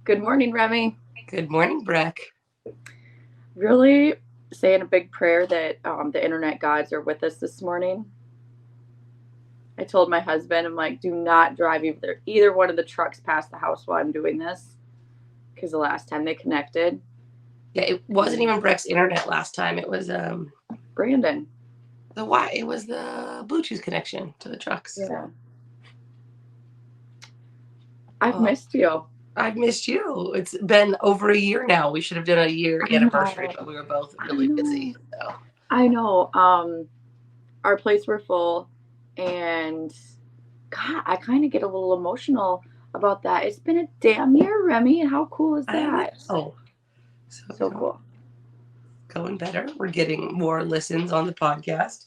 Good morning, Remy. Good morning, Breck. Really saying a big prayer that the internet gods are with us this morning. I told my husband, I'm like, do not drive either one of the trucks past the house while I'm doing this, because the last time they connected, Yeah, it wasn't even Breck's internet last time. It was Brandon. the why. It was the Bluetooth connection to the trucks. Yeah, I've Oh, missed you. I've missed you. It's been over a year now. We should have done a year I anniversary, know. but we were both I really know. busy. So I know. Our plates were full, and God, I kind of get a little emotional about that. It's been a damn year, Remy. How cool is I that? know. So So cool. going better. We're getting more listens on the podcast.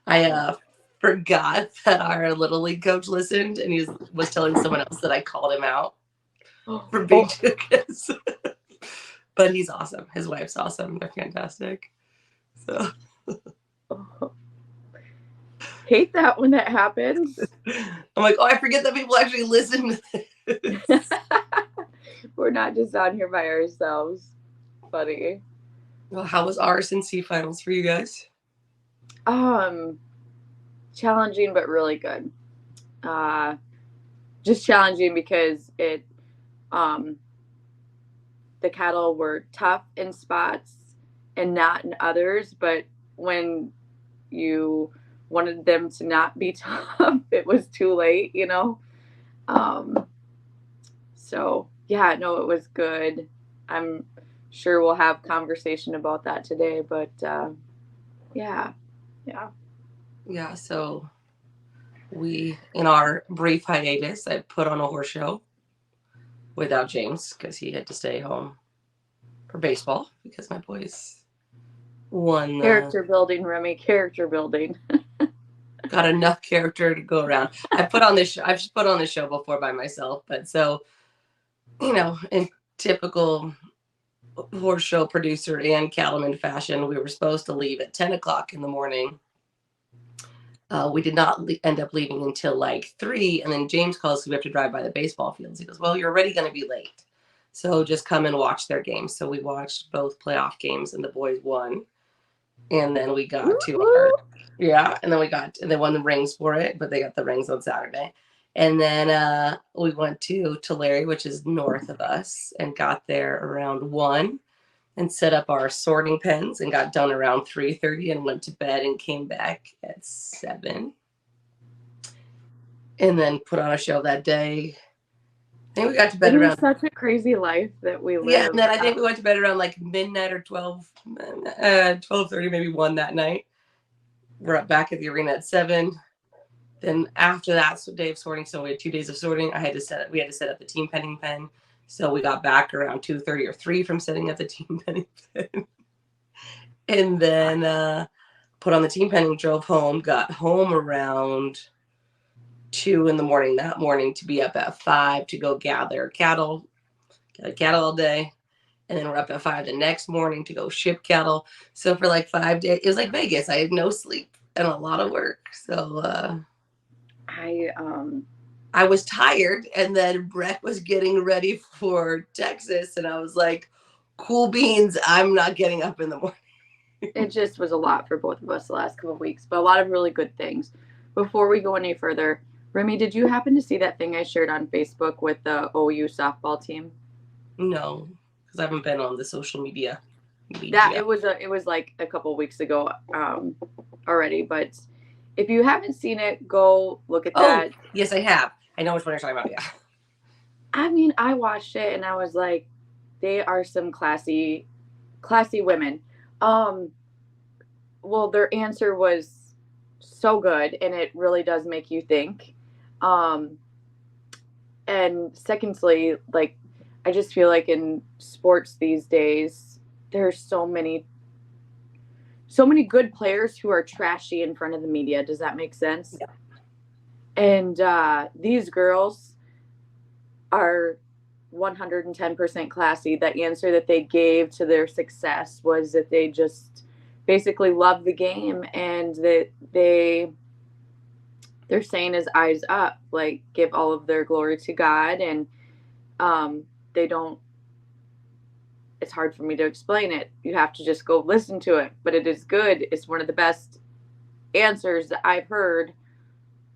I Yeah. forgot that our little league coach listened, and was telling someone else that I called him out for being Oh, chickens. But he's awesome. His wife's awesome. They're fantastic. So hate that when that happens. I'm like, oh, I forget that people actually listen to this. We're not just on here by ourselves. Funny. Well, how was RSNC finals for you guys? Um, challenging but really good. Uh, just challenging because um the cattle were tough in spots and not in others, but when you wanted them to not be tough, it was too late. Um, so yeah, no, it was good. I'm sure we'll have conversation about that today, but yeah, yeah. Yeah, so we, in our brief hiatus, I put on a horse show without James because he had to stay home for baseball because my boys won Character building, Remy. Character building. got enough character to go around. I put on this show. I've just put on this show before by myself, but so in typical horse show producer and cattleman fashion, we were supposed to leave at 10 o'clock in the morning. We did not end up leaving until like 3, and then James calls, so we have to drive by the baseball fields. He goes, well, you're already going to be late, so just come and watch their games. So we watched both playoff games, and the boys won. And then we got to our, yeah, and they won the rings for it, but they got the rings on Saturday. And then we went to Tulare, which is north of us, and got there around 1 and set up our sorting pens and got done around 3:30 and went to bed and came back at 7 and then put on a show that day. I think we got to bed It is around, such a crazy life that we yeah, and live. then I think we went to bed around like midnight or 12:30, maybe 1 that night. We're back at the arena at 7. Then after that day of sorting, so we had 2 days of sorting. We had to set up the team penning pen. So we got back around 2:30 or 3 from setting up the team penning pen. And then put on the team penning, drove home, got home around 2 in the morning that morning to be up at 5 to go gather cattle all day. And then we're up at 5 the next morning to go ship cattle. So for like 5 days, it was like Vegas. I had no sleep and a lot of work. So I I was tired, and then Brett was getting ready for Texas, and I was like, cool beans, I'm not getting up in the morning. it just was a lot for both of us the last couple of weeks, but a lot of really good things. Before we go any further, Remy, did you happen to see that thing I shared on Facebook with the OU softball team? No, because I haven't been on the social media. That Media. it was like a couple of weeks ago already, but if you haven't seen it, go look at Oh, that. yes, I have. I know which one you're talking about. Yeah. I mean, I watched it and I was like, they are some classy women. Um, well, their answer was so good, and it really does make you think. Um, and secondly, like, I just feel like in sports these days, there's so many good players who are trashy in front of the media. Does that make sense? Yeah. And these girls are 110% classy. The answer that they gave to their success was that they just basically love the game, and that their saying is eyes up, like give all of their glory to God. And they don't, it's hard for me to explain it. You have to just go listen to it, but it is good. It's one of the best answers that I've heard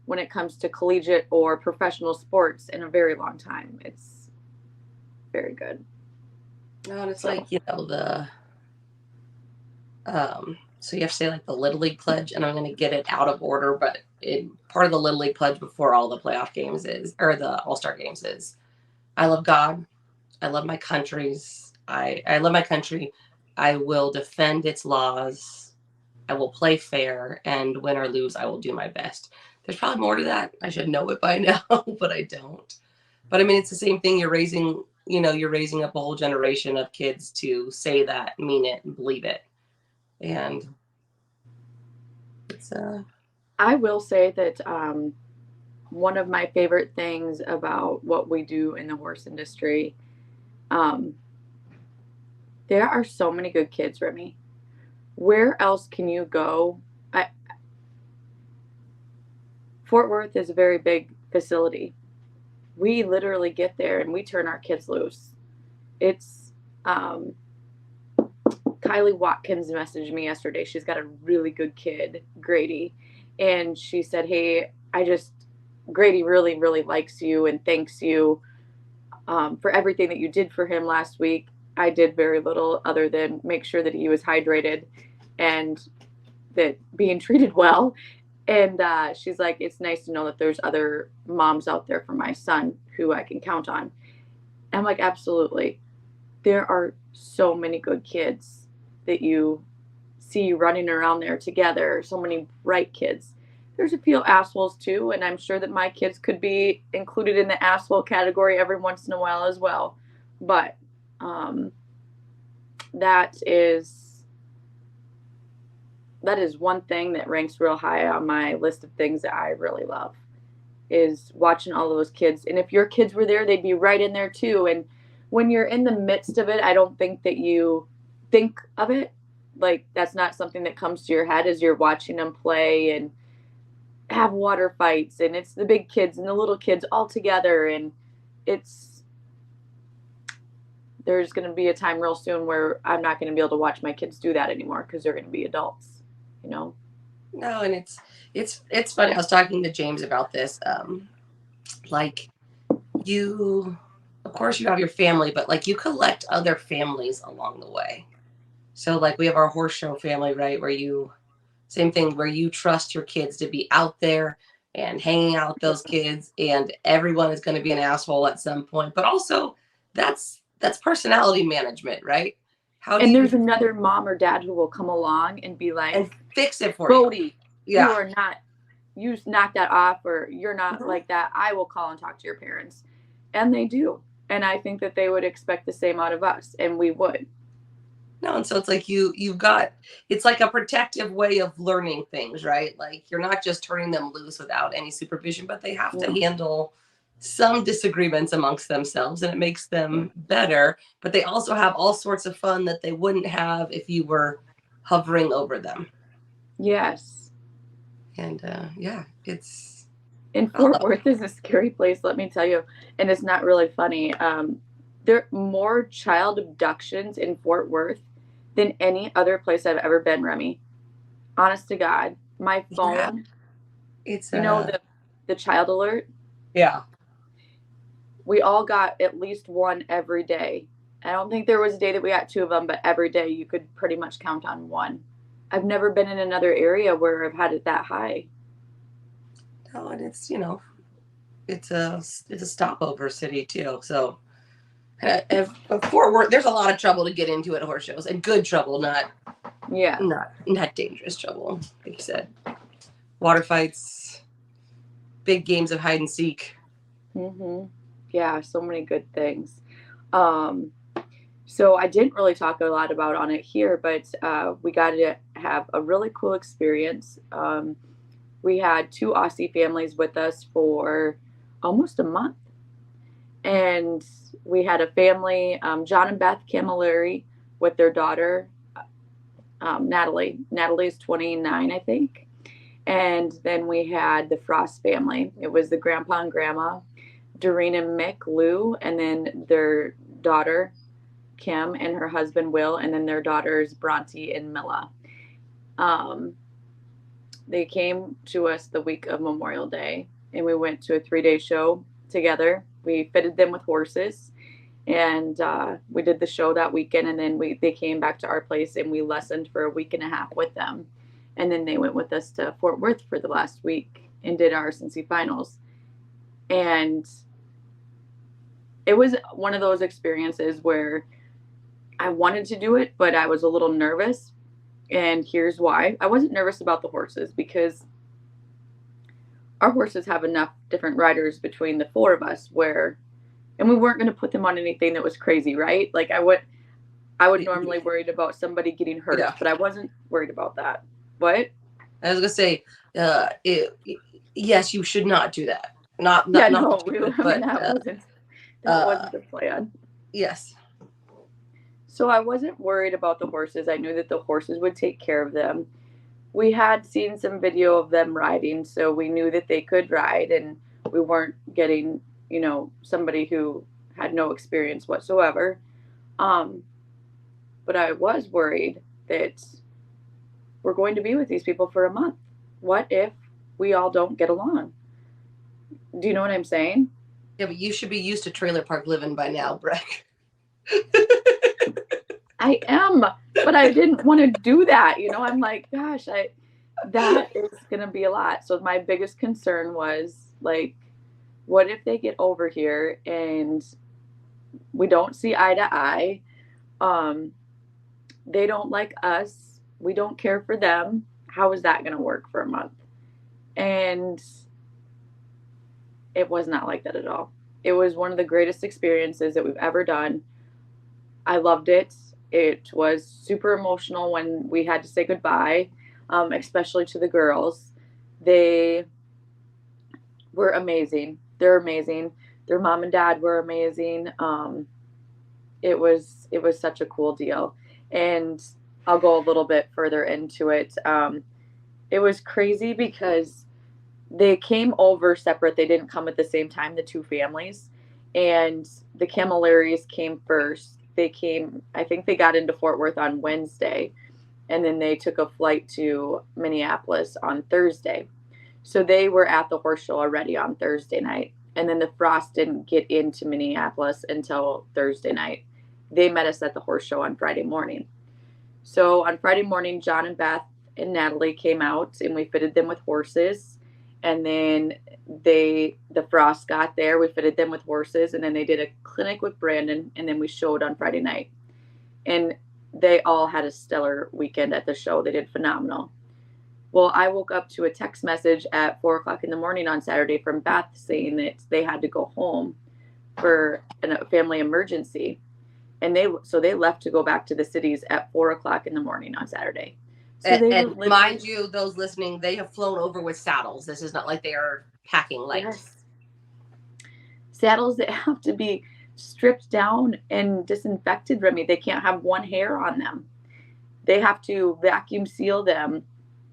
when it comes to collegiate or professional sports in a very long time. It's very good. No, and it's So like, so you have to say like the Little League pledge, and I'm going to get it out of order, but part of the Little League pledge before all the playoff games is, or the All-Star games is, I love God. I love my countries. I love my country. I will defend its laws. I will play fair, and win or lose, I will do my best. There's probably more to that. I should know it by now, but I don't. But I mean, it's the same thing. You're raising up a whole generation of kids to say that, mean it, and believe it. And it's I will say that one of my favorite things about what we do in the horse industry, um, there are so many good kids, Remy. Where else can you go? Fort Worth is a very big facility. We literally get there and we turn our kids loose. It's Kylie Watkins messaged me yesterday. She's got a really good kid, Grady, and she said, "Hey, Grady really, really likes you and thanks you for everything that you did for him last week. I did very little other than make sure that he was hydrated and that being treated well." And she's like, "It's nice to know that there's other moms out there for my son who I can count on." And I'm like, absolutely. There are so many good kids that you see running around there together, so many bright kids. There's a few assholes too, and I'm sure that my kids could be included in the asshole category every once in a while as well. But um, that is that is one thing that ranks real high on my list of things that I really love is watching all those kids. And if your kids were there, they'd be right in there too. And when you're in the midst of it, I don't think that you think of it. Like that's not something that comes to your head as you're watching them play and have water fights. And it's the big kids and the little kids all together. And it's, there's going to be a time real soon where I'm not going to be able to watch my kids do that anymore because they're going to be adults, you know? No, and it's funny. I was talking to James about this. Like you, of course, you have your family, but like you collect other families along the way. So like we have our horse show family, right? Same thing, where you trust your kids to be out there and hanging out with those kids, and everyone is going to be an asshole at some point. But also, that's personality management, right? How do And you there's another mom or dad who will come along and be like, and fix it for you? Bodie, you Yeah. are not, you knock that off, or you're not Mhm. like that. I will call and talk to your parents. And they do. And I think that they would expect the same out of us, and we would. No, and so it's like you've got, it's like a protective way of learning things, right? Like you're not just turning them loose without any supervision, but they have to No. handle some disagreements amongst themselves, and it makes them better. But they also have all sorts of fun that they wouldn't have if you were hovering over them. Yes. And yeah, it's And I Fort love Worth is a scary place, let me tell you. And it's not really funny. There are more child abductions in Fort Worth than any other place I've ever been, Remy. Honest to God. My it. Yeah, phone, it's the child alert, yeah. we all got at least one every day. I don't think there was a day that we got two of them, but every day you could pretty much count on one. I've never been in another area where I've had it that high. No, and it's it's a stopover city too. So if Fort Worth, there's a lot of trouble to get into at horse shows, and good trouble, Yeah. not dangerous trouble. Like you said, water fights, big games of hide and seek. Mhm. Yeah, so many good things. Um so I didn't really talk a lot about on it here, but we got to have a really cool experience. We had two Aussie families with us for almost a month, and we had a family, John and Beth Camilleri, with their daughter, Natalie. Natalie's 29, I think. And then we had the Frost family. It was the grandpa and grandma, Doreen and Mick, Lou, and then their daughter Kim and her husband Will, and then their daughters Bronte and Milla. Um, they came to us the week of Memorial Day, and we went to a 3-day show together. We fitted them with horses, and we did the show that weekend. And then they came back to our place, and we lessoned for a week and a half with them. And then they went with us to Fort Worth for the last week and did our RSNC finals. And it was one of those experiences where I wanted to do it, but I was a little nervous. And here's why. I wasn't nervous about the horses because our horses have enough different riders between the 4 of us and we weren't going to put them on anything that was crazy, right? Like I would normally worried about somebody getting hurt, yeah. But I wasn't worried about that. What? I was going to say, yes, you should not do that. Not that wasn't the plan. Yes. So I wasn't worried about the horses. I knew that the horses would take care of them. We had seen some video of them riding, so we knew that they could ride, and we weren't getting, somebody who had no experience whatsoever. But I was worried that we're going to be with these people for a month. What if we all don't get along? Do you know what I'm saying? Yeah, but you should be used to trailer park living by now, Breck. I am, but I didn't want to do that. I'm like, gosh, that is going to be a lot. So my biggest concern was like, what if they get over here and we don't see eye to eye? They don't like us. We don't care for them. How is that going to work for a month? And it was not like that at all. It was one of the greatest experiences that we've ever done. I loved it. It was super emotional when we had to say goodbye, especially to the girls. They were amazing. They're amazing. Their mom and dad were amazing. It was such a cool deal. And I'll go a little bit further into it. It was crazy because they came over separate. They didn't come at the same time, the 2 families. And the Camillaries came first. I think they got into Fort Worth on Wednesday, and then they took a flight to Minneapolis on Thursday. So they were at the horse show already on Thursday night. And then the Frost didn't get into Minneapolis until Thursday night. They met us at the horse show on Friday morning. So on Friday morning, John and Beth and Natalie came out, and we fitted them with horses. And then the Frost got there. We fitted them with horses, and then they did a clinic with Brandon, and then we showed on Friday night. And they all had a stellar weekend at the show. They did phenomenal. Well, I woke up to a text message at 4:00 in the morning on Saturday from Beth saying that they had to go home for a family emergency. And they left to go back to the cities at 4:00 in the morning on Saturday. So and mind you, those listening, they have flown over with saddles. This is not like they are packing light. Yes. Saddles that have to be stripped down and disinfected, Remy. They can't have one hair on them. They have to vacuum seal them,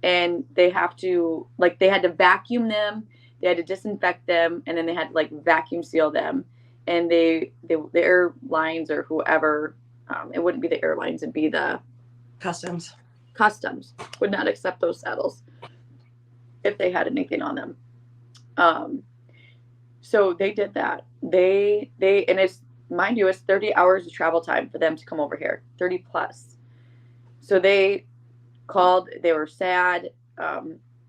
and they have to, they had to vacuum them, they had to disinfect them, and then they had to vacuum seal them. And the airlines or whoever, it wouldn't be the airlines, it'd be the Customs would not accept those saddles if they had anything on them. So they did that. They and it's, mind you, it's 30 hours of travel time for them to come over here, 30 plus. So they called, they were sad.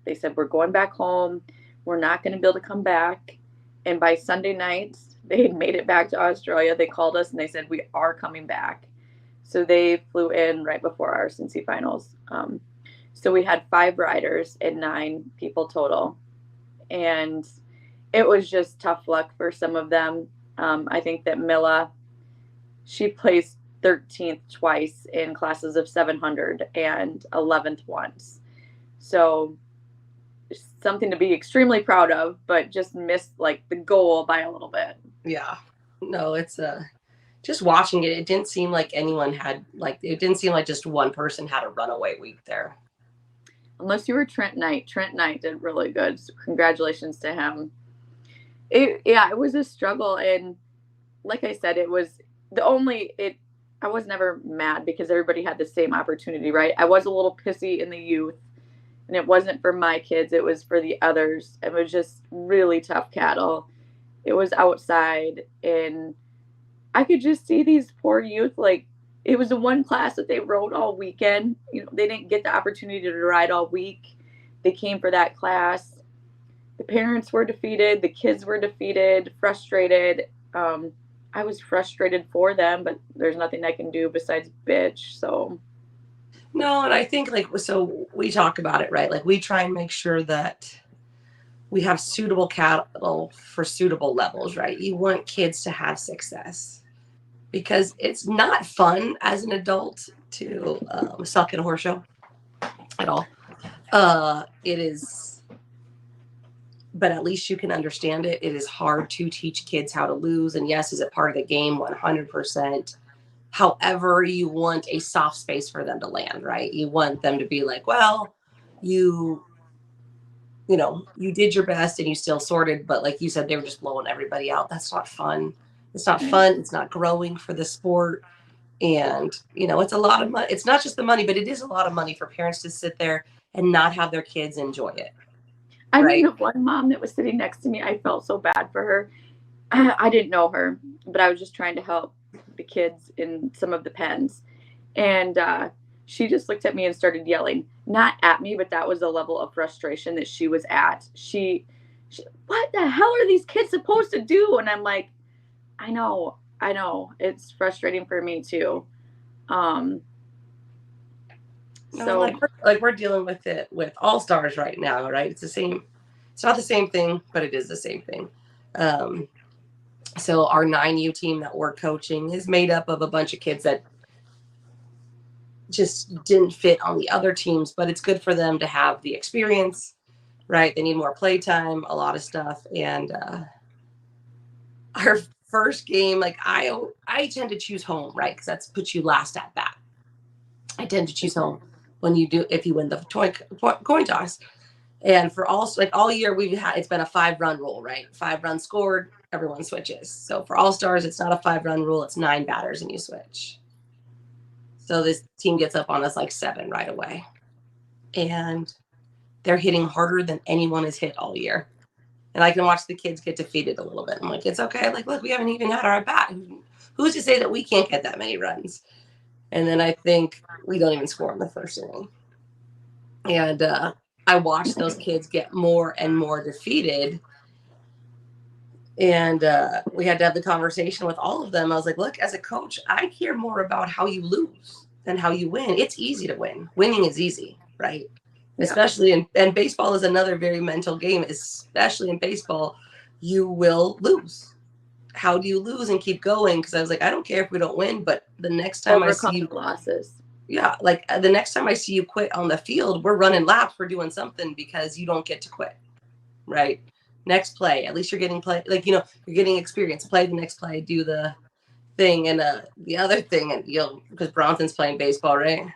They said, we're going back home. We're not going to be able to come back. And by Sunday night, they had made it back to Australia. They called us and they said, we are coming back. So they flew in right before our RSNC finals. So we had 5 riders and 9 people total. And it was just tough luck for some of them. I think that Milla, she placed 13th twice in classes of 700 and 11th once. So something to be extremely proud of, but just missed the goal by a little bit. Yeah. No, it's just watching it, it didn't seem like anyone had, it didn't seem like just one person had a runaway week there. Unless you were Trent Knight. Trent Knight did really good. So congratulations to him. it was a struggle. And like I said, it was the only it I was never mad because everybody had the same opportunity, right? I was a little pissy in the youth, and it wasn't for my kids, it was for the others. It was just really tough cattle. It was outside, and I could just see these poor youth, like, it was the one class that they rode all weekend. They didn't get the opportunity to ride all week. They came for that class. The parents were defeated, the kids were defeated, frustrated. Um, I was frustrated for them, but there's nothing I can do besides bitch. So No, and I think like so we talk about it, right? Like we try and make sure that we have suitable cattle for suitable levels, right? You want kids to have success because it's not fun as an adult to suck at a horse show at all. It is, but at least you can understand it. It is hard to teach kids how to lose. And yes, is it part of the game? 100%. However, you want a soft space for them to land, right? You want them to be like, well, you you did your best and you still sorted, but like you said, they were just blowing everybody out. That's not fun. It's not right. fun. It's not growing for the sport. And, it's a lot of money. It's not just the money, but it is a lot of money for parents to sit there and not have their kids enjoy it. I mean, Right. the one mom that was sitting next to me, I felt so bad for her. I didn't know her, but I was just trying to help the kids in some of the pens. And she just looked at me and started yelling, not at me, but that was the level of frustration that she was at. She, what the hell are these kids supposed to do? And I'm like, I know. It's frustrating for me too. Um, No, so like we're dealing with it with all stars right now, right? It's the same. It's not the same thing, but it is the same thing. Um, so our 9U team that we're coaching is made up of a bunch of kids that just didn't fit on the other teams, but it's good for them to have the experience, right? They need more playtime, a lot of stuff. And our first game, like I tend to choose home, right? Because that's puts you last at bat. I tend to choose home when you do if you win the coin toss. And for all year we've had it's been a 5-run rule, right? 5 runs scored, everyone switches. So for all stars, it's not a 5-run rule, it's 9 batters and you switch. So this team gets up on us like 7 right away. And they're hitting harder than anyone has hit all year. And I can watch the kids get defeated a little bit. I'm like, it's okay. Like, look, we haven't even had our at bat. Who's to say that we can't get that many runs? And then I think we don't even score in the first inning. And I watched those kids get more and more defeated. And we had to have the conversation with all of them. I was like, look, as a coach, I care more about how you lose than how you win. It's easy to win. Winning is easy, right? yeah, Especially and baseball is another very mental game, especially in baseball. You will lose. How do you lose and keep going? Because I was like, I don't care if we don't win, but the next time I see overcoming you, losses. yeah, like the next time I see you quit on the field, we're running laps, we're doing something because you don't get to quit, right? Next play, at least you're getting play, like you're getting experience. Play the next play, do the thing, and the other thing, and because Bronson's playing baseball, right?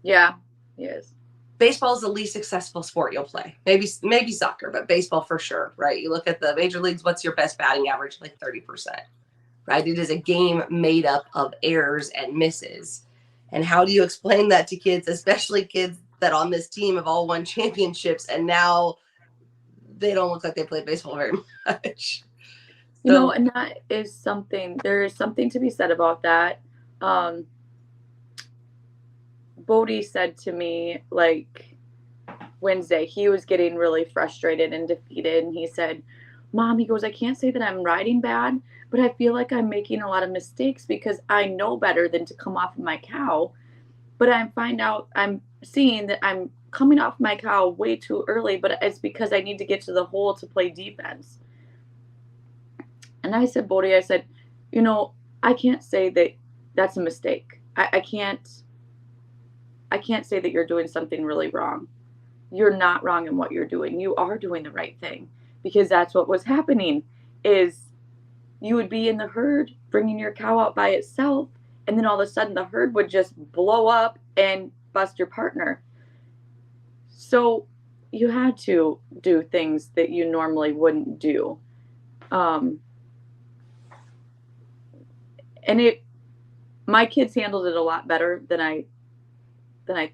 Yeah, yes. Baseball is the least successful sport you'll play. Maybe soccer, but baseball for sure, right? You look at the major leagues, what's your best batting average? Like 30%, right? It is a game made up of errors and misses. And how do you explain that to kids, especially kids that on this team have all won championships and now they don't look like they played baseball very much? So And that is something, there is something to be said about that. Um, Bodie said to me, like, Wednesday, he was getting really frustrated and defeated. And he said, Mom, he goes, I can't say that I'm riding bad, but I feel like I'm making a lot of mistakes because I know better than to come off of my cow. But I'm seeing that I'm coming off my cow way too early, but it's because I need to get to the hole to play defense. And I said, Bodie, I said, you know, I can't say that that's a mistake. I can't say that you're doing something really wrong. You're not wrong in what you're doing. You are doing the right thing, because that's what was happening is you would be in the herd bringing your cow out by itself, and then all of a sudden the herd would just blow up and bust your partner. So you had to do things that you normally wouldn't do. Um, and my kids handled it a lot better than I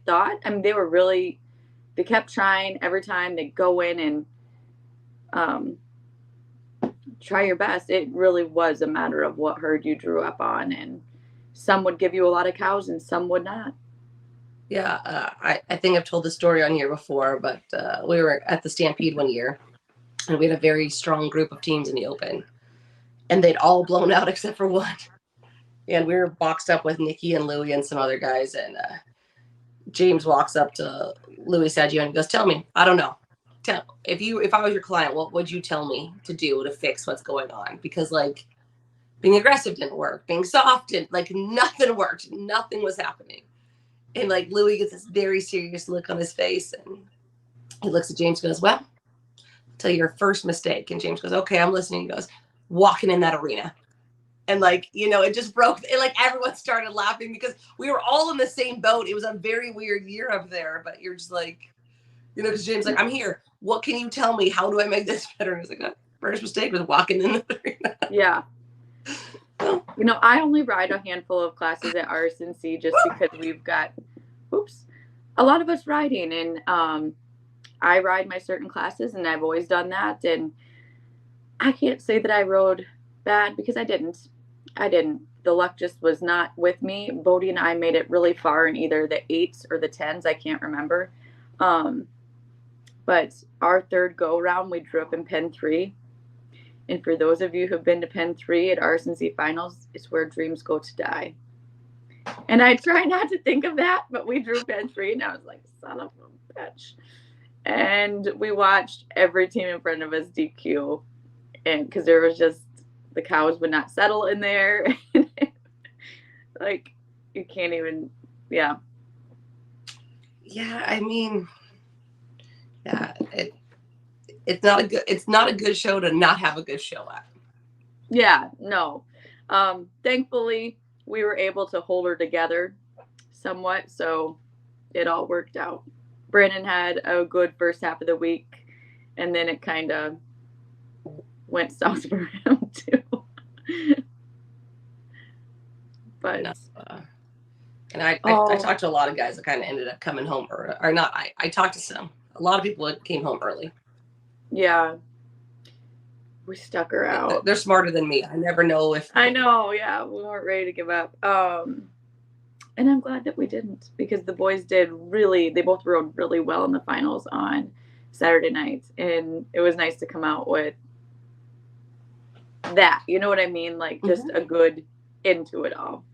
thought. I mean, they kept trying every time they go in and um, try your best. It really was a matter of what herd you grew up on, and some would give you a lot of cows and some would not. Yeah, I think I've told the story on here before, but we were at the Stampede one year, and we had a very strong group of teams in the open, and they'd all blown out except for one. And we were boxed up with Nikki and Louie and some other guys, and James walks up to Louis Saggio and he goes, "Tell me, I don't know. If I was your client, what would you tell me to do to fix what's going on? Because like being aggressive didn't work, being soft didn't, like nothing worked, nothing was happening." And like Louis gets this very serious look on his face, and he looks at James and goes, "Well, tell you your first mistake." And James goes, "Okay, I'm listening." He goes, "Walking in that arena." And like, it just broke. And like everyone started laughing because we were all in the same boat. It was a very weird year up there, but you're just like, because James like, "I'm here. What can you tell me? How do I make this better?" And I was like, first mistake was walking in the arena. Yeah. I only ride a handful of classes at RSNC just because we've got, a lot of us riding, and I ride my certain classes, and I've always done that. And I can't say that I rode bad because I didn't. The luck just was not with me. Bodie and I made it really far in either the 8s or the 10s. I can't remember. But our third go round, we drew up in Pen 3. And for those of you who've been to Pen 3 at RSNC Finals, it's where dreams go to die. And I try not to think of that, but we drew Pen 3, and I was like, son of a bitch. And we watched every team in front of us DQ, and because there was just, the cows would not settle in there. Like, you can't even, yeah. Yeah, I mean, yeah, it's not a good show to not have a good show at. Yeah, no. Thankfully, we were able to hold her together somewhat, so it all worked out. Brandon had a good first half of the week, and then it kind of went south for him too. But no, and I talked to a lot of guys that kind of ended up coming home, or not. I talked to some. A lot of people that came home early. Yeah, we stuck her out. They're smarter than me. I never know if. I know. Yeah, we weren't ready to give up. And I'm glad that we didn't, because the boys they both rode really well in the finals on Saturday night, and it was nice to come out with that. You know what I mean? Like, just a good into it all.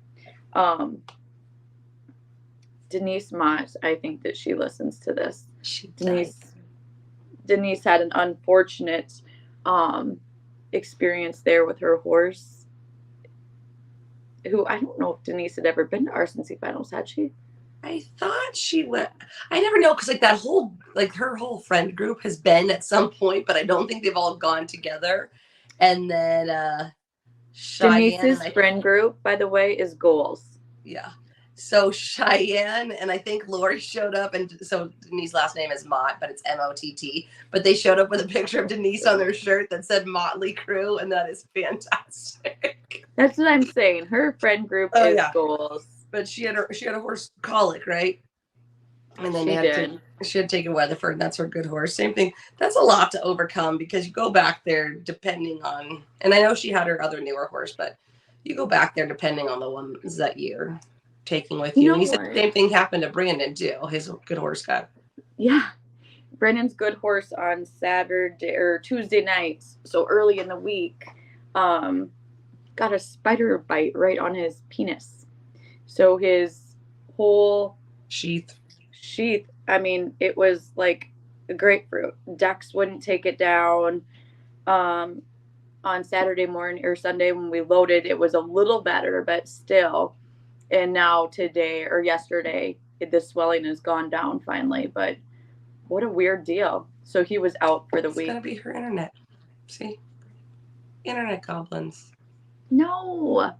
Denise Mott, I think that she listens to this. Denise had an unfortunate experience there with her horse, who, I don't know if Denise had ever been to RSNC Finals, had she? I thought she went. I never know, because like that whole, like her whole friend group has been at some point, but I don't think they've all gone together. And then Denise's friend group, by the way, is Goals. Yeah. So Cheyenne and I think Lori showed up, and so Denise's last name is Mott, but it's Mott. But they showed up with a picture of Denise on their shirt that said Motley Crue, and that is fantastic. That's what I'm saying. Her friend group is Goals. But she had a horse colic, right? And then she had taken Weatherford, and that's her good horse. Same thing. That's a lot to overcome, because you go back there depending on, and I know she had her other newer horse, but you go back there depending on the ones that you're taking with you. And he said the same thing happened to Brandon too. His good horse got. Yeah. Brandon's good horse on Saturday or Tuesday night, so early in the week, got a spider bite right on his penis. So his whole sheath, I mean, it was like a grapefruit. Dex wouldn't take it down. On Saturday morning or Sunday when we loaded, it was a little better, but still. And now today or yesterday, the swelling has gone down finally. But what a weird deal. So he was out for the week. It's going to be her internet. See? Internet goblins. No.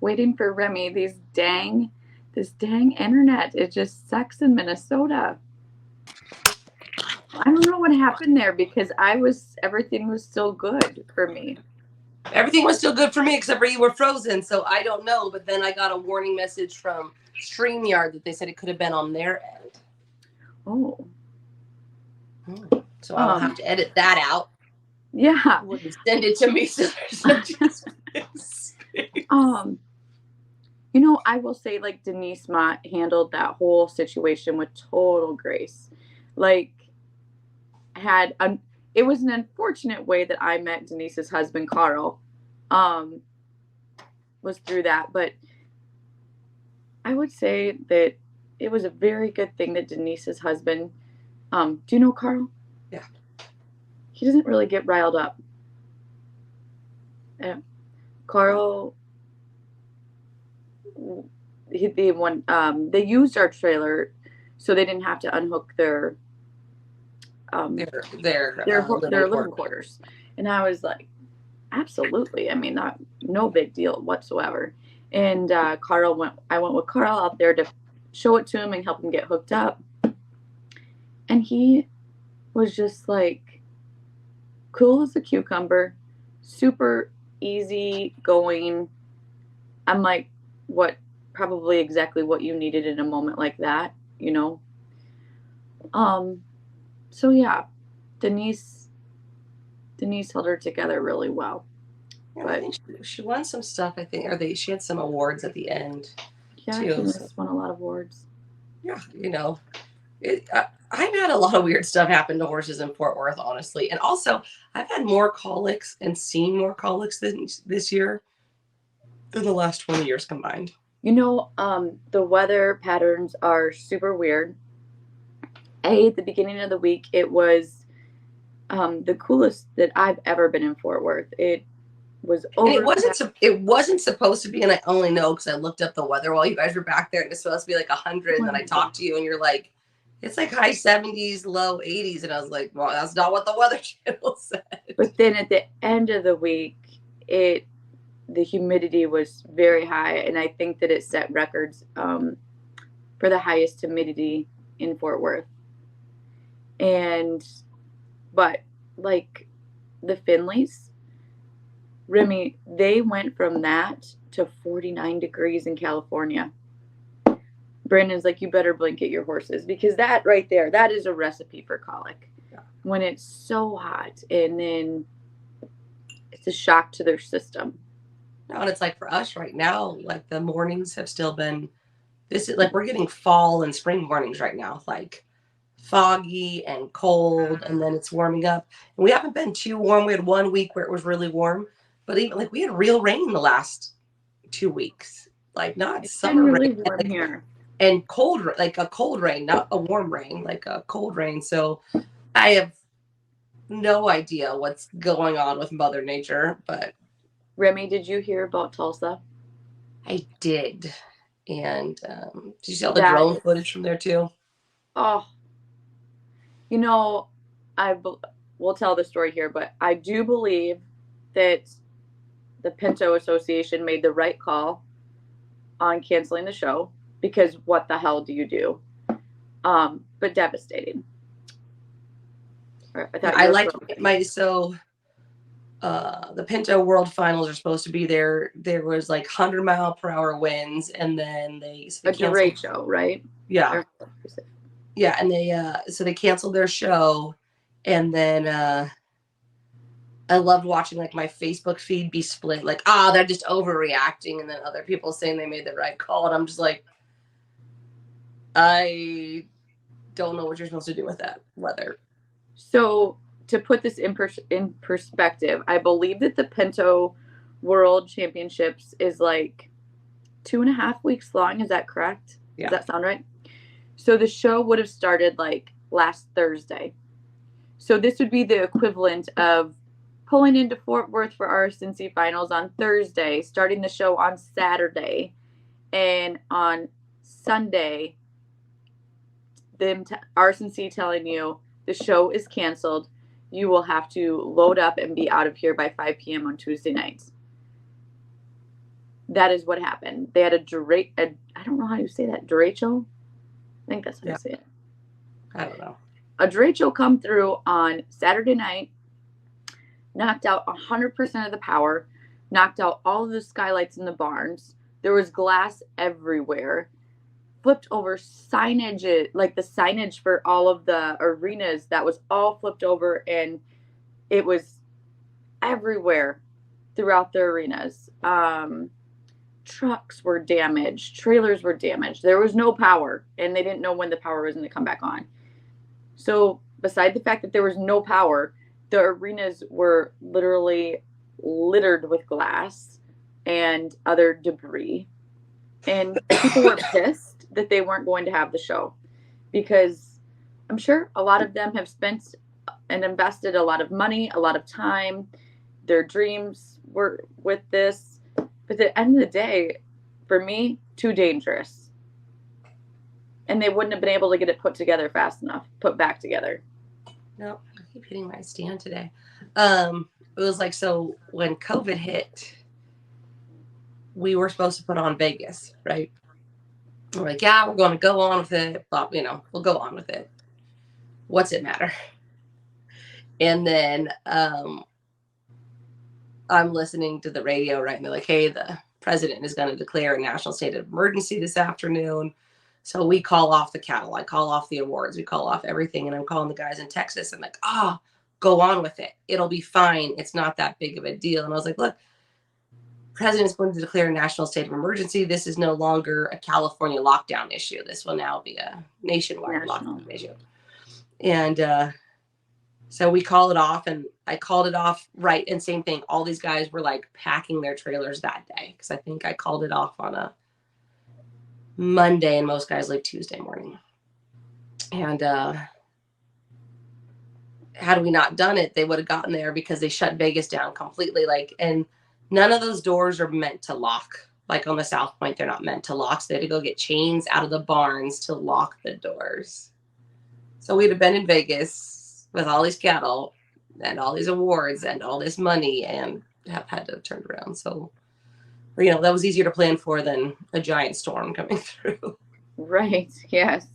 Waiting for Remy. This dang internet. It just sucks in Minnesota. I don't know what happened there because everything was still good for me. Everything was still good for me except for you were frozen, so I don't know. But then I got a warning message from StreamYard that they said it could have been on their end. Oh. So I will have to edit that out. Yeah. Wouldn't send it to me, so there's you know, I will say, like, Denise Mott handled that whole situation with total grace. Like, it was an unfortunate way that I met Denise's husband, Carl, was through that. But I would say that it was a very good thing that Denise's husband, do you know Carl? Yeah. He doesn't really get riled up. Carl, they used our trailer so they didn't have to unhook their living quarters. And I was like, absolutely. I mean, no big deal whatsoever. And I went with Carl out there to show it to him and help him get hooked up. And he was just like cool as a cucumber, super easy going. I'm like, probably exactly what you needed in a moment like that, you know? So yeah, Denise held her together really well. Yeah, but I think she won some stuff, I think, she had some awards at the end. Yeah, too, she won a lot of awards. Yeah, you know, I've had a lot of weird stuff happen to horses in Fort Worth, honestly. And also, I've had more colics and seen more colics this year than the last 20 years combined. You know, the weather patterns are super weird. At the beginning of the week, it was the coolest that I've ever been in Fort Worth. It was over. And it wasn't supposed to be, and I only know because I looked up the weather while you guys were back there, and it's supposed to be like 100. And then I talked to you, and you're like, it's like high 70s, low 80s, and I was like, well, that's not what the Weather Channel said. But then at the end of the week, the humidity was very high, and I think that it set records for the highest humidity in Fort Worth. But like the Finleys, Remy, they went from that to 49 degrees in California. Brandon's like, you better blanket your horses, because that right there, that is a recipe for colic. Yeah. When it's so hot, and then it's a shock to their system. No, and it's like for us right now, like the mornings have still been, we're getting fall and spring mornings right now, like foggy and cold, and then it's warming up. And we haven't been too warm. We had 1 week where it was really warm, but even like we had real rain the last 2 weeks, like not it's summer really rain, warm here. And cold, like a cold rain, not a warm rain, like a cold rain. So I have no idea what's going on with Mother Nature. But Remy, did you hear about Tulsa? I did. And did you see all the drone footage from there too? Oh, you know, we'll tell the story here, but I do believe that the Pinto Association made the right call on canceling the show, because what the hell do you do? But devastating. I like the Pinto World Finals are supposed to be there. There was like 100-mile-per-hour winds, and then they canceled show, right? Yeah, yeah, and they canceled their show, and then I loved watching like my Facebook feed be split, like they're just overreacting, and then other people saying they made the right call, and I'm just like, I don't know what you're supposed to do with that weather. So to put this in perspective, I believe that the Pinto World Championships is like 2.5 weeks long. Is that correct? Yeah. Does that sound right? So the show would have started like last Thursday. So this would be the equivalent of pulling into Fort Worth for RSNC finals on Thursday, starting the show on Saturday, and on Sunday, RSNC telling you the show is canceled. You will have to load up and be out of here by 5 p.m. on Tuesday nights. That is what happened. They had I don't know how you say that, derecho? I think that's how you say it. I don't know. a derecho come through on Saturday night, knocked out 100% of the power, knocked out all of the skylights in the barns. There was glass everywhere. Flipped over signage, like the signage for all of the arenas, that was all flipped over, and it was everywhere throughout the arenas. Trucks were damaged, trailers were damaged. There was no power, and they didn't know when the power was going to come back on. So, beside the fact that there was no power, the arenas were literally littered with glass and other debris. And people were pissed that they weren't going to have the show, because I'm sure a lot of them have spent and invested a lot of money, a lot of time. Their dreams were with this. But at the end of the day, for me, too dangerous. And they wouldn't have been able to get it put together fast enough, put back together. No, I keep hitting my stand today. It was like, so when COVID hit, we were supposed to put on Vegas, right? We're like, yeah, we're going to go on with it. But, we'll go on with it. What's it matter? And then I'm listening to the radio, right? And they're like, hey, the president is going to declare a national state of emergency this afternoon. So we call off the cattle. I call off the awards. We call off everything. And I'm calling the guys in Texas. I'm like, go on with it. It'll be fine. It's not that big of a deal. And I was like, look, president's going to declare a national state of emergency. This is no longer a California lockdown issue. This will now be a nationwide lockdown issue. And so we call it off, and I called it off right. And same thing. All these guys were like packing their trailers that day, because I think I called it off on a Monday, and most guys leave Tuesday morning. And had we not done it, they would have gotten there, because they shut Vegas down completely. And none of those doors are meant to lock. Like on the South Point, they're not meant to lock. So they had to go get chains out of the barns to lock the doors. So we'd have been in Vegas with all these cattle and all these awards and all this money, and have had to turn around. So, that was easier to plan for than a giant storm coming through. Right. Yes.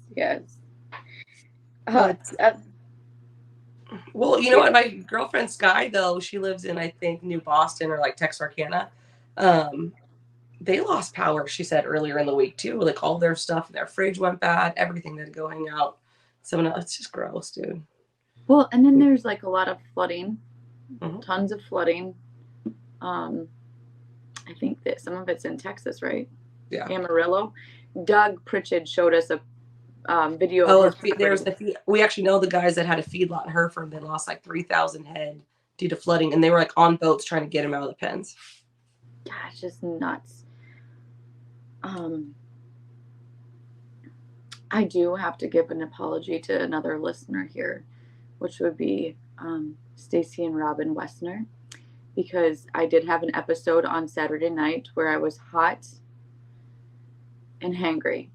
Well, you know what? My girlfriend Sky, though, she lives in, I think, New Boston or like Texarkana. They lost power, she said, earlier in the week too. Like all their stuff, their fridge went bad, everything had to go hang out. So it's just gross, dude. Well, and then there's like a lot of flooding, tons of flooding. I think that some of it's in Texas, right? Yeah. Amarillo. Doug Pritchard showed us a video. We actually know the guys that had a feedlot in Hereford. They lost like 3,000 head due to flooding, and they were like on boats trying to get them out of the pens. Gosh, just nuts. I do have to give an apology to another listener here, which would be Stacy and Robin Wessner, because I did have an episode on Saturday night where I was hot and hangry.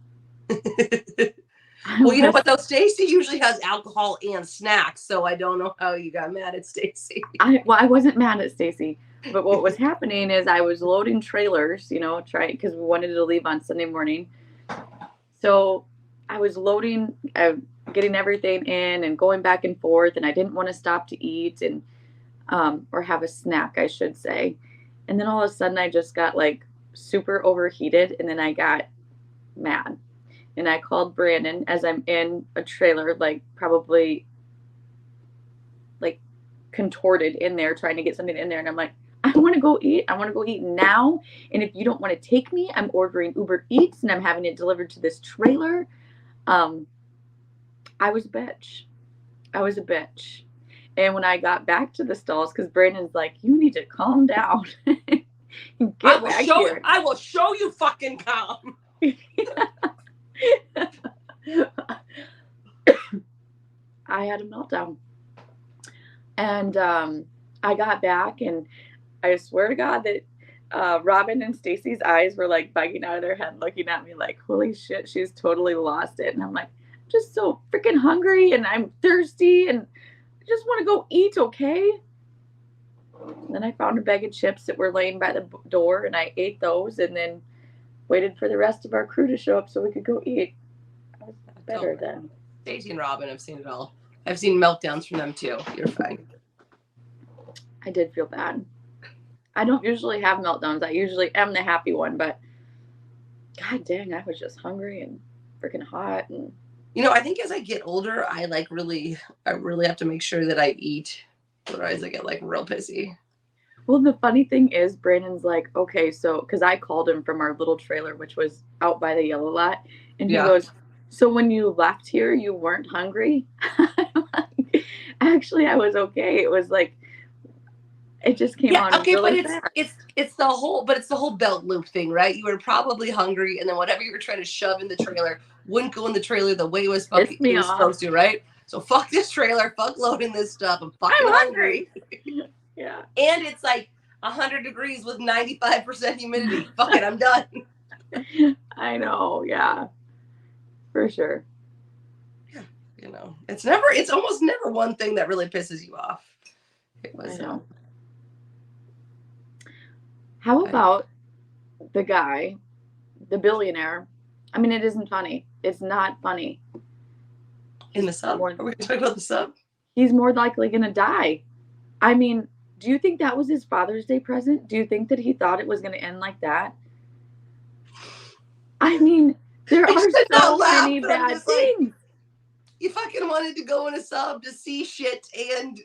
Well, you know what though? Stacy usually has alcohol and snacks, so I don't know how you got mad at Stacy. I wasn't mad at Stacy, but what was happening is I was loading trailers, because we wanted to leave on Sunday morning. So I was loading, getting everything in and going back and forth, and I didn't want to stop to eat and or have a snack, I should say. And then all of a sudden I just got like super overheated, and then I got mad. And I called Brandon as I'm in a trailer, like probably like contorted in there trying to get something in there. And I'm like, I want to go eat. I want to go eat now. And if you don't want to take me, I'm ordering Uber Eats and I'm having it delivered to this trailer. I was a bitch. And when I got back to the stalls, because Brandon's like, you need to calm down. I will show you fucking calm. I had a meltdown. And I got back, and I swear to God that Robin and Stacy's eyes were like bugging out of their head, looking at me like, holy shit, she's totally lost it. And I'm like, I'm just so freaking hungry, and I'm thirsty, and I just want to go eat, okay? And then I found a bag of chips that were laying by the door, and I ate those, and then waited for the rest of our crew to show up so we could go eat. I was better then. Stacy and Robin have seen it all. I've seen meltdowns from them too. You're fine. I did feel bad. I don't usually have meltdowns. I usually am the happy one, but god dang, I was just hungry and freaking hot. And I think as I get older, I really have to make sure that I eat. Otherwise I get real pissy. Well, the funny thing is, Brandon's like, okay, so, because I called him from our little trailer, which was out by the yellow lot, and he goes, so when you left here, you weren't hungry? Actually, I was okay. It was like, it just came on okay, really but fast. it's the whole belt loop thing, right? You were probably hungry, and then whatever you were trying to shove in the trailer wouldn't go in the trailer the way it was supposed to, right? So fuck this trailer, fuck loading this stuff. I'm fucking hungry. Yeah. And it's 100 degrees with 95% humidity. Fuck it, I'm done. I know, yeah. For sure. Yeah, it's almost never one thing that really pisses you off. It was, I know. How about the guy, the billionaire? I mean, it isn't funny. It's not funny. In the sub? Are we going to talk about the sub? He's more likely going to die. I mean, do you think that was his Father's Day present? Do you think that he thought it was going to end like that? I mean, there are so many bad things. You fucking wanted to go in a sub to see shit, and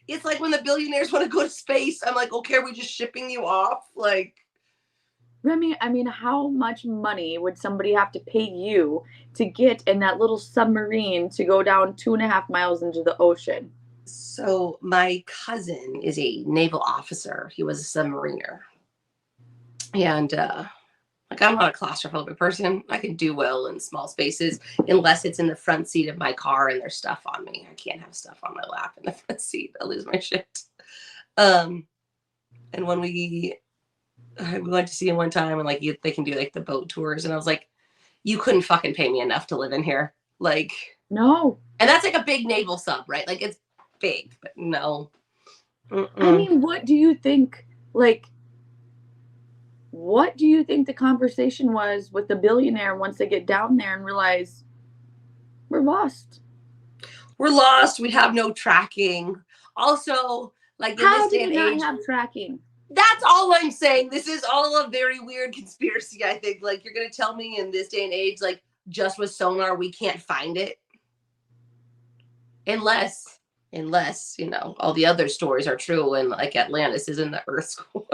it's like when the billionaires want to go to space, I'm like, okay, are we just shipping you off? Remy, I mean, how much money would somebody have to pay you to get in that little submarine to go down 2.5 miles into the ocean? So my cousin is a naval officer. He was a submariner. And I'm not a claustrophobic person. I can do well in small spaces unless it's in the front seat of my car and there's stuff on me. I can't have stuff on my lap in the front seat. I'll lose my shit. And when we went to see him one time, and they can do the boat tours, and I was like, you couldn't fucking pay me enough to live in here. No. And that's a big naval sub, right? It's big, but no. Mm-mm. I mean, what do you think? What do you think the conversation was with the billionaire once they get down there and realize we're lost? We're lost. We have no tracking. Also, in this day and age, how do you not have tracking? That's all I'm saying. This is all a very weird conspiracy, I think. You're going to tell me in this day and age, just with sonar, we can't find it? Unless, all the other stories are true, and Atlantis is in the Earth's core.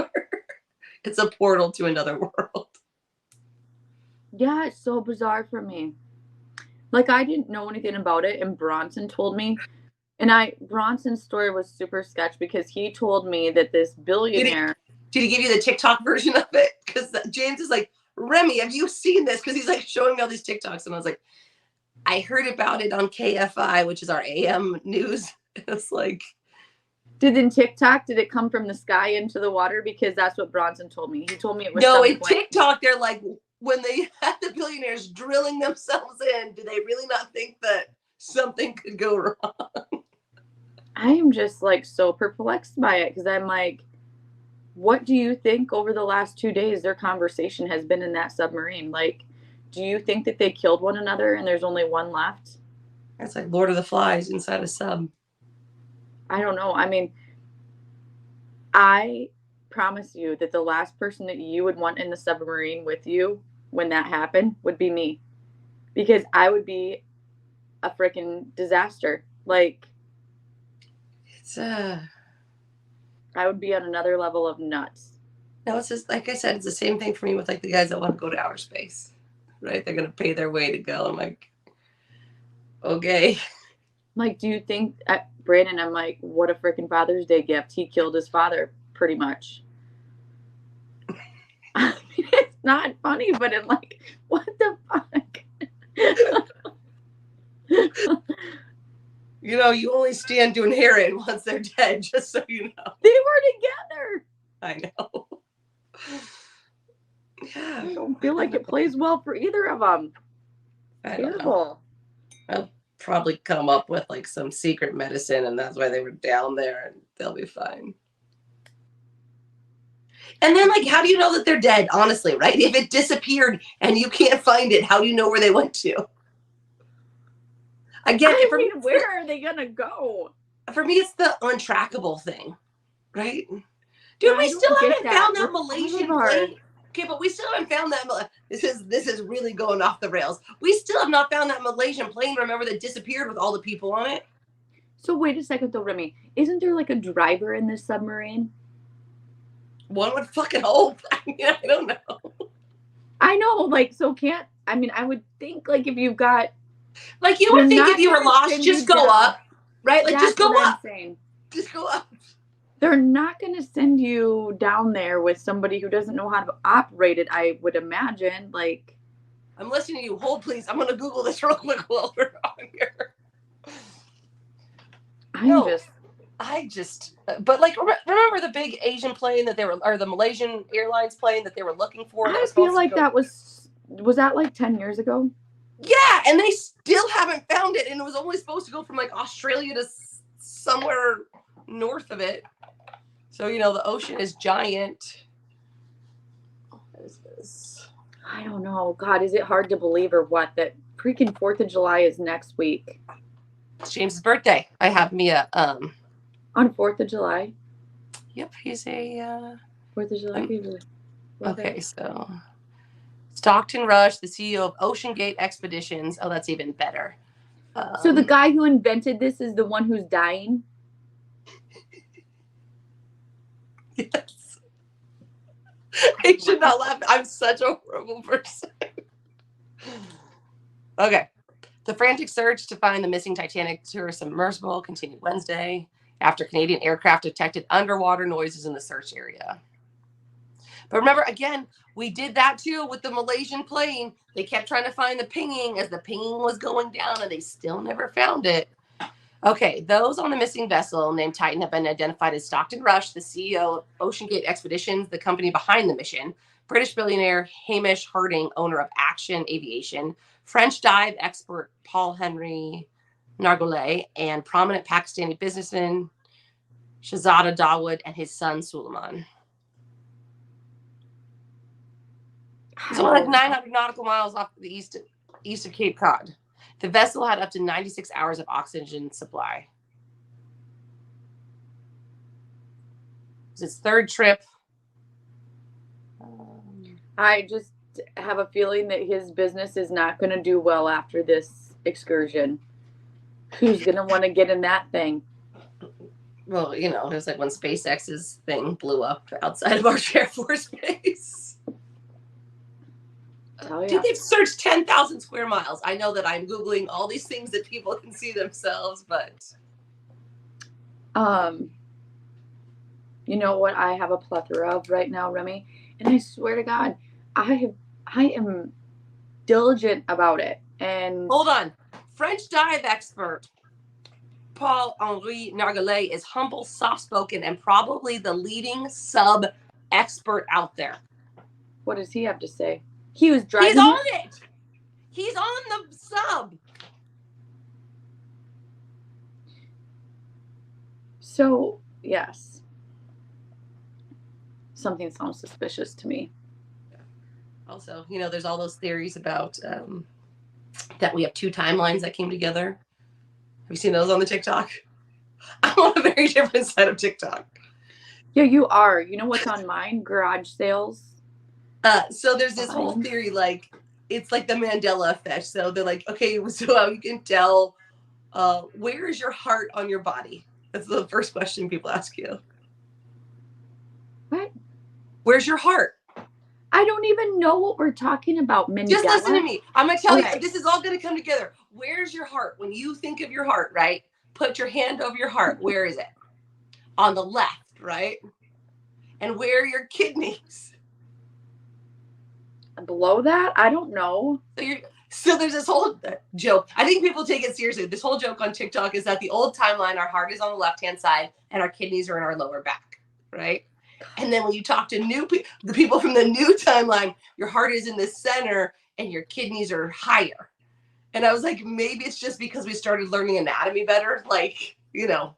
It's a portal to another world. Yeah, it's so bizarre for me. I didn't know anything about it, and Bronson told me. And Bronson's story was super sketch because he told me that this billionaire... Did he give you the TikTok version of it? Because James is like, Remy, have you seen this? Because he's showing me all these TikToks. And I was like, I heard about it on KFI, which is our AM news. It's Did it come from the sky into the water? Because that's what Bronson told me. He told me it was... No, in TikTok, they're when they had the billionaires drilling themselves in, do they really not think that something could go wrong? I am just so perplexed by it, because I'm what do you think over the last 2 days their conversation has been in that submarine? Do you think that they killed one another and there's only one left? It's Lord of the Flies inside a sub. I don't know. I mean, I promise you that the last person that you would want in the submarine with you when that happened would be me, because I would be a freaking disaster. I would be on another level of nuts. No, it's just, like I said, it's the same thing for me with the guys that want to go to outer space, right? They're going to pay their way to go. I'm okay. Do you think, Brandon, I'm what a freaking Father's Day gift. He killed his father, pretty much. I mean, it's not funny, but I'm what the fuck? You only stand to inherit once they're dead, just so you know. They were together. I know. Yeah. I don't feel like it plays well for either of them. I don't know. I'll probably come up with some secret medicine, and that's why they were down there, and they'll be fine. And then how do you know that they're dead, honestly, right? If it disappeared and you can't find it, how do you know where they went to? Again, I mean, where are they gonna go? For me, it's the untrackable thing, right? Dude, we I still don't get haven't that found that with all of Malaysian our. plane. Okay, but we still haven't found that. This is really going off the rails. We still have not found that Malaysian plane. Remember that disappeared with all the people on it? So wait a second, though, Remy. Isn't there like a driver in this submarine? One would fucking hope. I mean, I don't know. I know, like, so can't. I mean, I would think like if you've got. Like you They're would think if not you were gonna lost, send just you go down. up, right? Like That's just go what I'm up. saying. Just go up. They're not going to send you down there with somebody who doesn't know how to operate it, I would imagine. Like, I'm listening to you. Hold, please. I'm going to Google this real quick while we're on here. But like, remember the big Asian plane that they were, or the Malaysian Airlines plane that they were looking for? That I was feel supposed to like go. that was that like 10 years ago? Yeah, and they still haven't found it, and it was only supposed to go from like Australia to somewhere north of it. So, you know, the ocean is giant. What is this? I don't know. God, is it hard to believe or what that freaking 4th of July is next week? It's James's birthday. I have Mia. On 4th of July? Yep, he's a 4th of July. Okay, so Stockton Rush, the CEO of Ocean Gate Expeditions. Oh, that's even better. So the guy who invented this is the one who's dying? Yes. I should not laugh. I'm such a horrible person. Okay. The frantic search to find the missing Titanic tourist submersible continued Wednesday after Canadian aircraft detected underwater noises in the search area. But remember, again, we did that too with the Malaysian plane. They kept trying to find the pinging as the pinging was going down, and they still never found it. Okay, those on the missing vessel named Titan have been identified as Stockton Rush, the CEO of Ocean Gate Expeditions, the company behind the mission, British billionaire Hamish Harding, owner of Action Aviation, French dive expert Paul Henry Nargolay, and prominent Pakistani businessman Shahzada Dawood and his son Suleiman. It's only like 900 nautical miles off the east of Cape Cod. The vessel had up to 96 hours of oxygen supply. It was its third trip. I just have a feeling that his business is not going to do well after this excursion. Who's going to want to get in that thing? Well, you know, it was like when SpaceX's thing blew up outside of our Air Force Base. Oh, yeah. Dude, they've searched 10,000 square miles. I know that I'm Googling all these things that people can see themselves, but... You know what I have a plethora of right now, Remy? And I swear to God, I am diligent about it. And hold on. French dive expert Paul-Henri Nargolay is humble, soft-spoken, and probably the leading sub expert out there. What does he have to say? He was driving. He's on it. He's on the sub. So, yes. Something sounds suspicious to me. Also, you know, there's all those theories about that we have two timelines that came together. Have you seen those on the TikTok? I'm on a very different side of TikTok. Yeah, you are. You know what's on mine? Garage sales. So there's this whole theory, like, it's like the Mandela effect. So they're like, okay, so how you can tell where is your heart on your body? That's the first question people ask you. What? Where's your heart? I don't even know what we're talking about, Mandela. Just listen to me. I'm going to tell you, this is all going to come together. Where's your heart? When you think of your heart, right? Put your hand over your heart. Where is it? On the left, right? And where are your kidneys? Below that? I don't know. So there's this whole joke. I think people take it seriously. This whole joke on TikTok is that the old timeline, our heart is on the left-hand side and our kidneys are in our lower back, right? And then when you talk to the people from the new timeline, your heart is in the center and your kidneys are higher. And I was like, maybe it's just because we started learning anatomy better. Like, you know,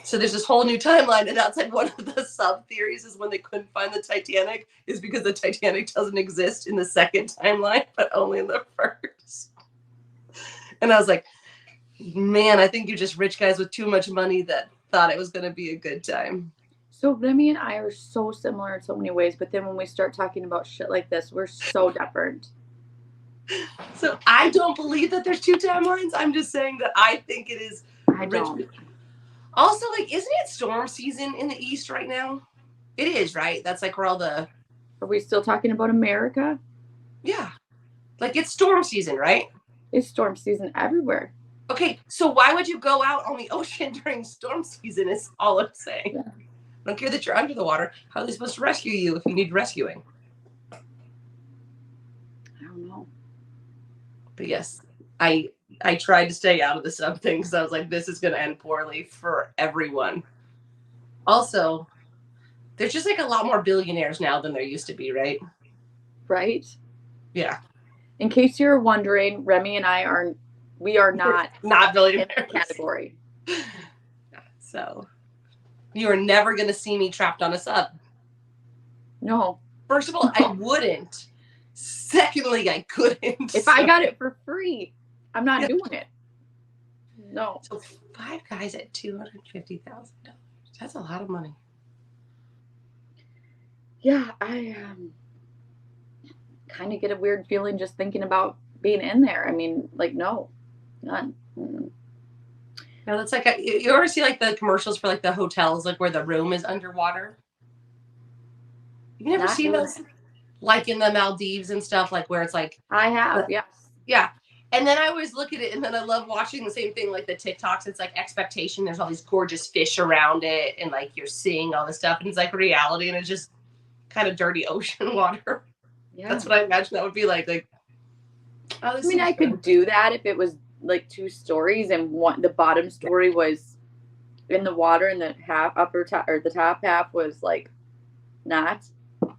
so there's this whole new timeline. And that's like one of the sub theories is when they couldn't find the Titanic is because the Titanic doesn't exist in the second timeline, but only in the first. And I was like, man, I think you're just rich guys with too much money that thought it was going to be a good time. So Remy and I are so similar in so many ways, but then when we start talking about shit like this, we're so different. So I don't believe that there's two timelines. I'm just saying that I think it is. I don't. Also, like, isn't it storm season in the East right now? It is, right? That's like where all the... Are we still talking about America? Yeah. Like, it's storm season, right? It's storm season everywhere. Okay, so why would you go out on the ocean during storm season is all I'm saying. Yeah. I don't care that you're under the water. How are they supposed to rescue you if you need rescuing? I don't know. But yes, I tried to stay out of the sub thing because I was like, this is going to end poorly for everyone. Also, there's just like a lot more billionaires now than there used to be, right? Right? Yeah. In case you're wondering, Remy and I are not billionaires in the category. So you are never going to see me trapped on a sub. No. First of all, I wouldn't. Secondly, I couldn't. If I got it for free, I'm not doing it. No. So 5 guys at $250,000. That's a lot of money. Yeah, I kind of get a weird feeling just thinking about being in there. I mean, like, no, none. No, that's like you ever see like the commercials for like the hotels, like where the room is underwater? You've never seen those? Like in the Maldives and stuff, like where it's like... I have, yes. Yeah. And then I always look at it, and then I love watching the same thing, like the TikToks. It's like expectation. There's all these gorgeous fish around it, and like you're seeing all this stuff, and it's like reality, and it's just kind of dirty ocean water. Yeah. That's what I imagine that would be like. Like, oh, I mean, I could do that if it was like 2 stories, and the bottom story was in the water, and the the top half was like not.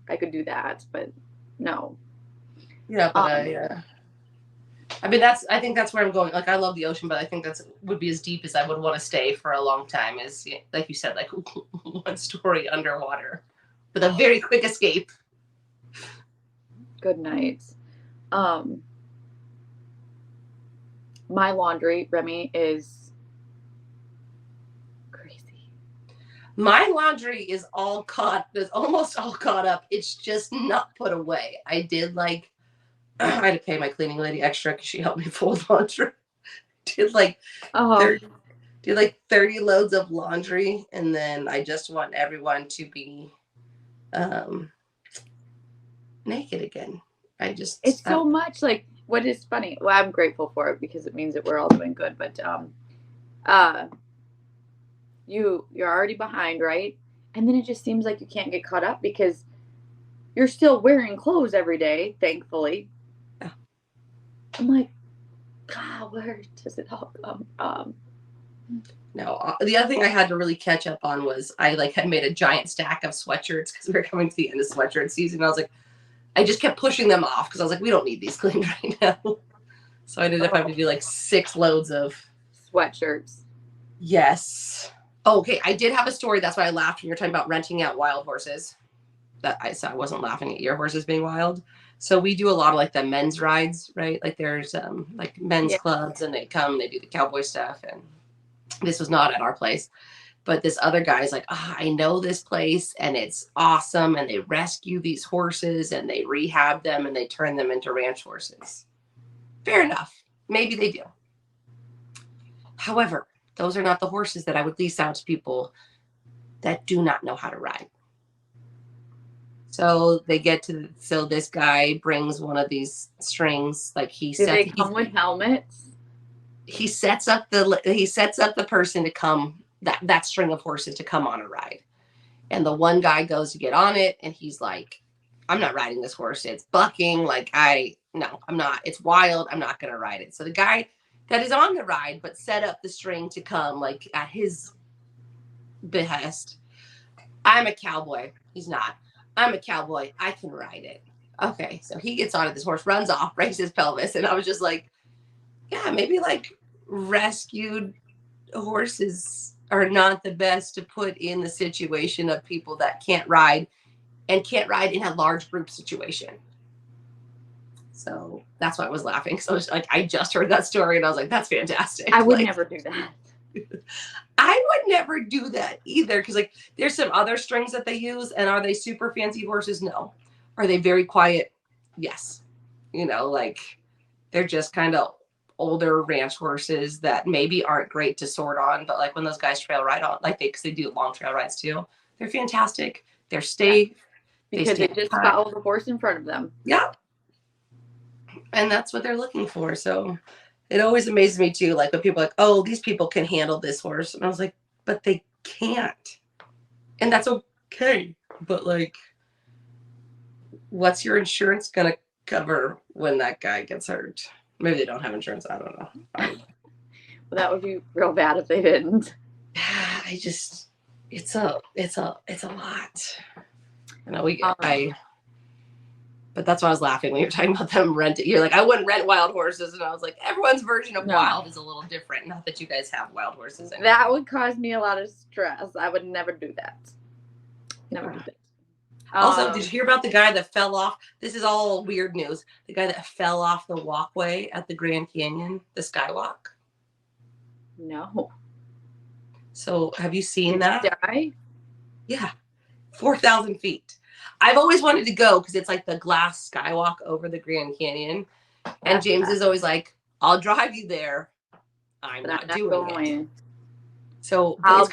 I could do that, but no. Yeah, but I mean, I think that's where I'm going. Like, I love the ocean, but I think would be as deep as I would want to stay for a long time. Is, like you said, like 1 story underwater with a very quick escape. Good night. My laundry, Remy, is crazy. My laundry is almost all caught up. It's just not put away. I did like... I had to pay my cleaning lady extra because she helped me fold laundry. Did like 30 loads of laundry, and then I just want everyone to be naked again. It's so much. Like, what is funny? Well, I'm grateful for it because it means that we're all doing good. But you're already behind, right? And then it just seems like you can't get caught up because you're still wearing clothes every day, thankfully. I'm like, God, where does it all come? No, the other thing I had to really catch up on was I had made a giant stack of sweatshirts because we were coming to the end of sweatshirt season. I was like, I just kept pushing them off because I was like, we don't need these cleaned right now. So I ended up having to do like 6 loads of sweatshirts. Yes. Oh, okay, I did have a story. That's why I laughed when you were talking about renting out wild horses. So I wasn't laughing at your horses being wild. So we do a lot of like the men's rides, right? Like there's like men's clubs, and they come, they do the cowboy stuff. And this was not at our place, but this other guy's like, I know this place and it's awesome. And they rescue these horses and they rehab them and they turn them into ranch horses. Fair enough. Maybe they do. However, those are not the horses that I would lease out to people that do not know how to ride. So this guy brings one of these strings, like do they come with helmets? He sets up the person to come, that string of horses to come on a ride. And the one guy goes to get on it, and he's like, I'm not riding this horse. It's bucking. No, I'm not. It's wild. I'm not going to ride it. So the guy that is on the ride, but set up the string to come like at his behest. I'm a cowboy. He's not. I'm a cowboy. I can ride it. Okay. So he gets on it. This horse runs off, breaks his pelvis. And I was just like, yeah, maybe like rescued horses are not the best to put in the situation of people that can't ride and can't ride in a large group situation. So that's why I was laughing. So I was like, I just heard that story and I was like, that's fantastic. I would like, never do that. I would never do that either. Cause like there's some other strings that they use. And are they super fancy horses? No. Are they very quiet? Yes. You know, like they're just kind of older ranch horses that maybe aren't great to sort on. But like when those guys trail ride on, like cause they do long trail rides too. They're fantastic. They're safe. Because they just follow the horse in front of them. Yeah. And that's what they're looking for. So it always amazes me too. Like when people are like, oh, these people can handle this horse. And I was like, but they can't. And that's okay. But like, what's your insurance going to cover when that guy gets hurt? Maybe they don't have insurance. I don't know. Well, that would be real bad if they didn't. I just, it's a lot. You know, but that's why I was laughing when you're talking about them renting. You're like, I wouldn't rent wild horses. And I was like, everyone's version of wild is a little different. Not that you guys have wild horses anymore. That would cause me a lot of stress. I would never do that. Never do that. Also, did you hear about the guy that fell off? This is all weird news. The guy that fell off the walkway at the Grand Canyon, the skywalk. No. So have you seen that? Die? Yeah. 4,000 feet. I've always wanted to go because it's like the glass skywalk over the Grand Canyon. And James is always like, I'll drive you there. I'm not doing it. So I'll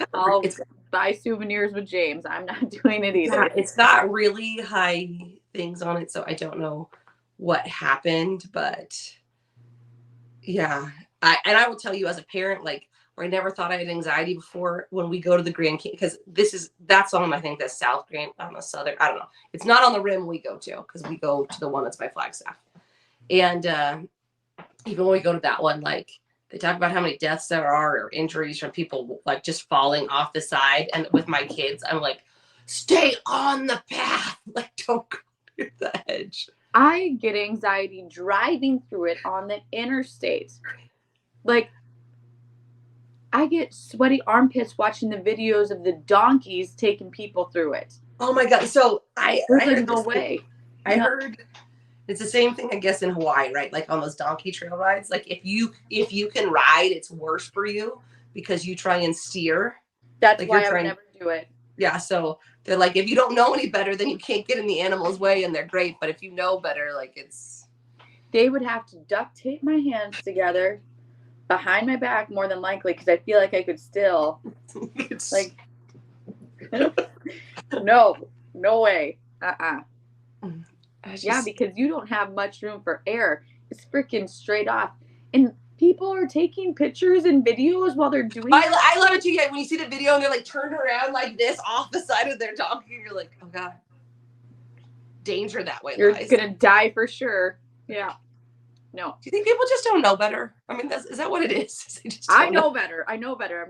buy souvenirs with James. I'm not doing it either. Yeah, it's got really high things on it. So I don't know what happened. But yeah. I will tell you as a parent, like, I never thought I had anxiety before when we go to the Grand Canyon, because that's on, I think, the South Grand, on the southern, I don't know. It's not on the rim we go to, because we go to the one that's by Flagstaff. And even when we go to that one, like, they talk about how many deaths there are or injuries from people, like, just falling off the side. And with my kids, I'm like, stay on the path. Like, don't go to the edge. I get anxiety driving through it on the interstate. Like, I get sweaty armpits watching the videos of the donkeys taking people through it. Oh my God. So I heard no way. I heard it's the same thing, I guess, in Hawaii, right? Like on those donkey trail rides. Like if you can ride, it's worse for you because you try and steer. That's why I would never do it. Yeah. So they're like, if you don't know any better, then you can't get in the animal's way, and they're great. But if you know better, like they would have to duct tape my hands together behind my back more than likely, because I feel like I could still like no way. Yeah, because you don't have much room for air. It's freaking straight off, and people are taking pictures and videos while they're doing it. I love it too. Yeah, when you see the video and they're like turned around like this off the side of their donkey, you're like, oh God, danger that way. You're gonna die for sure. Yeah. No. Do you think people just don't know better? I mean, is that what it is? I know better. I'm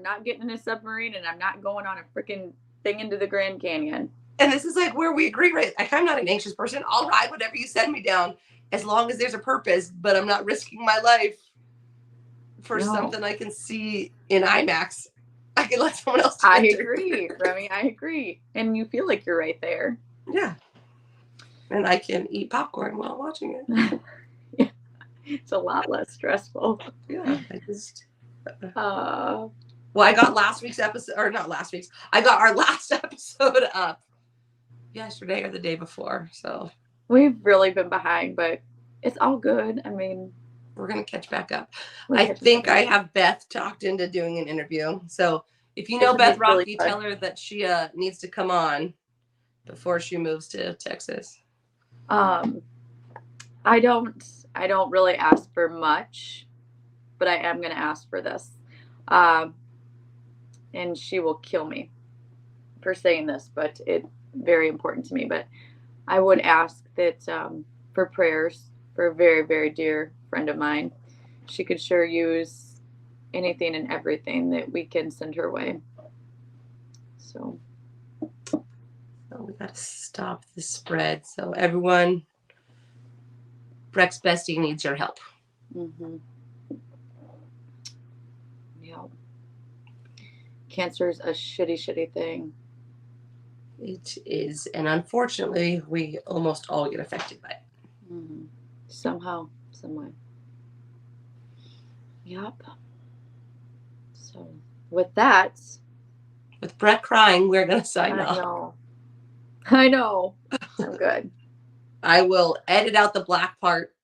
not getting in a submarine, and I'm not going on a freaking thing into the Grand Canyon. And this is like where we agree, right? Like, I'm not an anxious person. I'll ride whatever you send me down as long as there's a purpose, but I'm not risking my life for something I can see in IMAX. I can let someone else do it. I agree, Remy. I agree. And you feel like you're right there. Yeah. And I can eat popcorn while watching it. It's a lot less stressful. Yeah, well, I got last week's episode, or not last week's. I got our last episode up yesterday or the day before. So we've really been behind, but it's all good. I mean, we're gonna catch back up. I think I have Beth talked into doing an interview. So if you know Beth Rocky, tell her that she needs to come on before she moves to Texas. I don't really ask for much, but I am going to ask for this. And she will kill me for saying this, but it's very important to me. But I would ask that for prayers for a very, very dear friend of mine. She could sure use anything and everything that we can send her way. So we got to stop the spread. So everyone, Breck's bestie needs your help. Mm-hmm. Yeah. Cancer is a shitty thing. It is. And unfortunately, we almost all get affected by it. Mm-hmm. somehow, some way. Yep. So with that, with Brett crying, we're going to sign I off. know. I know. I'm good. I will edit out the black part.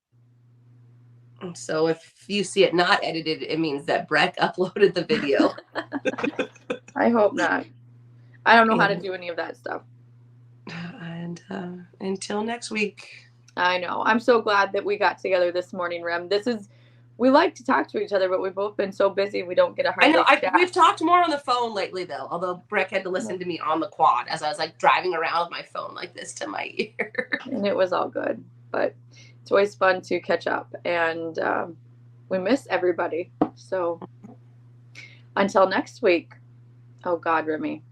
So if you see it not edited, it means that Brett uploaded the video. I hope not. I don't know how to do any of that stuff. And until next week. I know. I'm so glad that we got together this morning, Rem. We like to talk to each other, but we've both been so busy we don't get a hardly chat. We've talked more on the phone lately, though. Although Breck had to listen to me on the quad as I was like driving around with my phone like this to my ear. And it was all good, but it's always fun to catch up, and we miss everybody. So until next week. Oh God, Remy.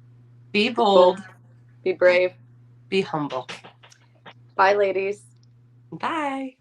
Be bold. Be brave. Be humble. Bye, ladies. Bye.